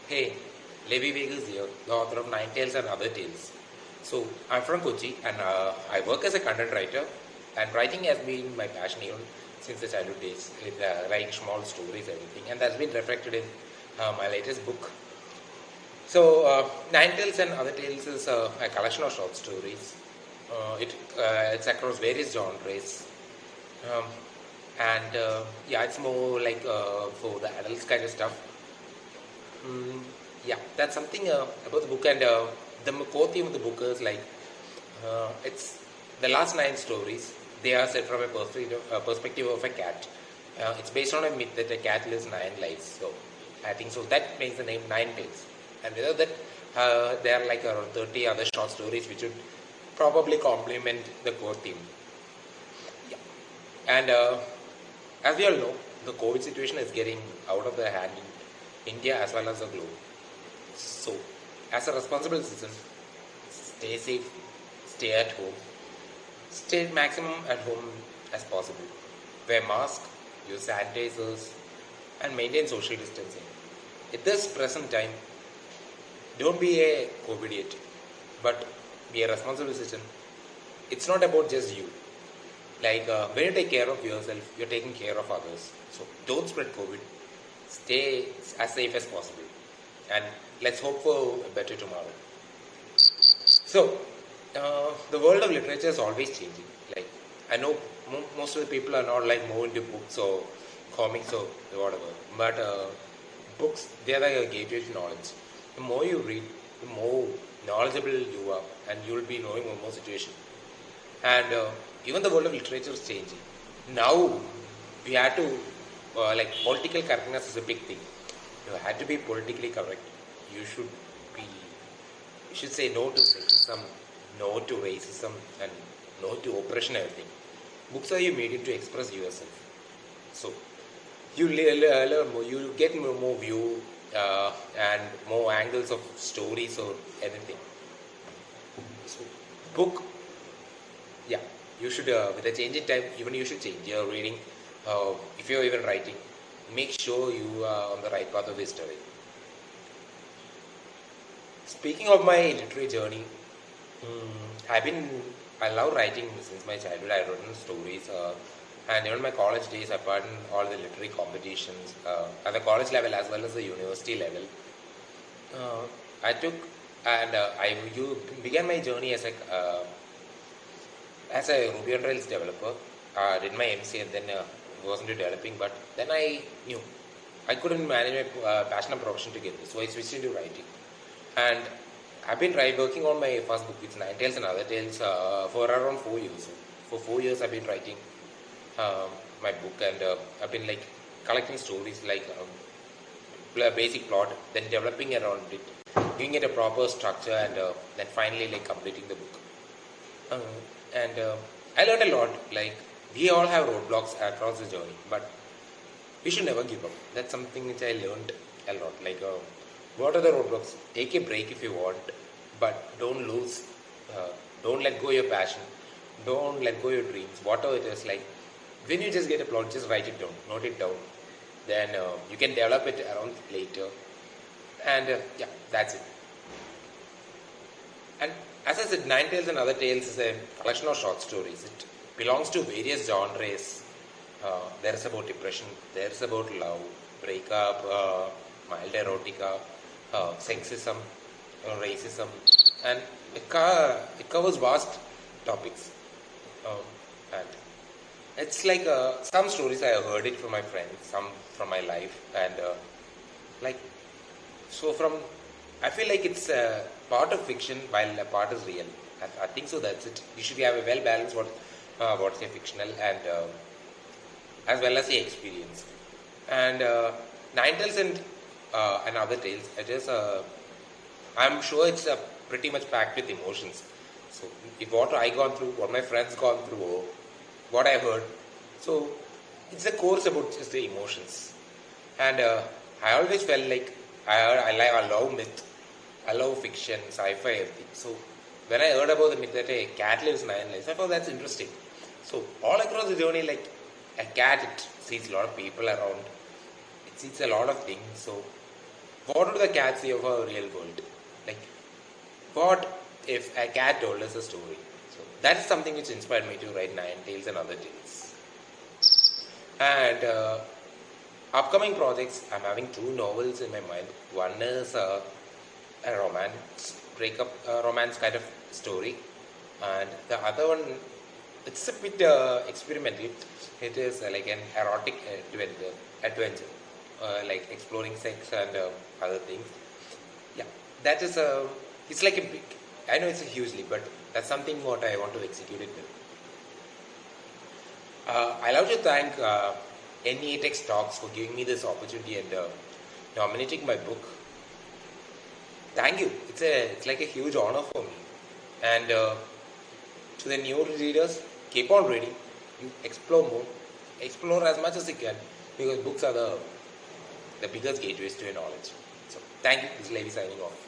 Hey, Levi Vegas here, the author of Nine Tales and Other Tales. So, I'm from Kochi and I work as a content writer. And writing has been my passion even since the childhood days, with writing small stories, everything. And that's been reflected in my latest book. So, Nine Tales and Other Tales is a collection of short stories. It's across various genres. Um, and yeah, it's more like for the adults kind of stuff. Mm, yeah, that's something about the book, and the core theme of the book is like it's the last nine stories. They are set from a perspective of a cat. It's based on a myth that a cat lives nine lives. So I think so. That makes the name Nine Tales. And without that, there are like around 30 other short stories which would probably complement the core theme. Yeah. And as we all know, the COVID situation is getting out of the hand in India as well as the globe. So, as a responsible citizen, stay safe, stay at home, stay maximum at home as possible. Wear mask, use sanitizers, and maintain social distancing. At this present time, don't be a COVID idiot, but be a responsible citizen. It's not about just you. Like when you take care of yourself, you're taking care of others. So don't spread COVID. Stay as safe as possible, and let's hope for a better tomorrow. So the world of literature is always changing. Like I know most of the people are not like more into books or comics or whatever, but books they are like a gateway to knowledge. The more you read, the more knowledgeable you are, and you will be knowing more situation. And even the world of literature is changing. Now we had to like political correctness is a big thing. You had to be politically correct. You should be. You should say no to sexism, no to racism, and no to oppression. Everything. Books are your medium to express yourself. So you learn more. You get more view and more angles of stories or anything. So book, yeah, you should with a change in time. Even you should change your reading. If you're even writing, make sure you are on the right path of history. Speaking of my literary journey, I've been I love writing since my childhood. I've written stories, and even my college days, I've won all the literary competitions at the college level as well as the university level. I took and I you began my journey as a Ruby on Rails developer. Did my MC and then was into developing, but then I knew I couldn't manage my passion and profession together, so I switched into writing. And I've been working on my first book, it's Nine Tales and Other Tales, for around 4 years. For 4 years, I've been writing my book, and I've been like collecting stories like basic plot, then developing around it, giving it a proper structure, and then finally like completing the book. Uh, and I learned a lot. Like we all have roadblocks across the journey, but we should never give up. That's something which I learned a lot. Like, what are the roadblocks? Take a break if you want, but don't lose. Uh, don't let go your passion. Don't let go your dreams. Whatever it is, like when you just get a plot, just write it down, note it down. Then you can develop it around later. And yeah, that's it. And as I said, Nine Tales and Other Tales is a collection of short stories. It belongs to various genres. There's about depression, there's about love, breakup, mild erotica, sexism, racism, and it covers vast topics. Um, and it's like some stories I have heard it from my friends, some from my life, and like so from I feel like it's a part of fiction while a part is real. I think so. That's it. You should have a well balanced what's a fictional and as well as the experience. And Nine Tales and Other Tales. It is I'm sure it's pretty much packed with emotions. So if what I gone through, what my friends gone through, or what I heard, so it's a course about just the emotions. And I always felt like I love myth, I love fiction, sci-fi, everything. So when I heard about the myth that a cat lives nine lives, I thought that's interesting. So all across the journey, like a cat, it sees a lot of people around. It sees a lot of things. So what would the cat see of our real world? Like, what if a cat told us a story? So that is something which inspired me to write Nine Tales and Other Tales. And upcoming projects, I'm having two novels in my mind. One is a romance kind of story, and the other one, it's a bit experimental. It is like an erotic adventure, like exploring sex and other things. Yeah, that is a. It's like a big. I know it's a huge leap, but that's something what I want to execute it with. I love to thank NEATEX Talks for giving me this opportunity and nominating my book. Thank you. It's like a huge honor for me. And to the new readers, keep on reading. You explore more. Explore as much as you can, because books are the biggest gateways to your knowledge. So thank you. This is Levi signing off.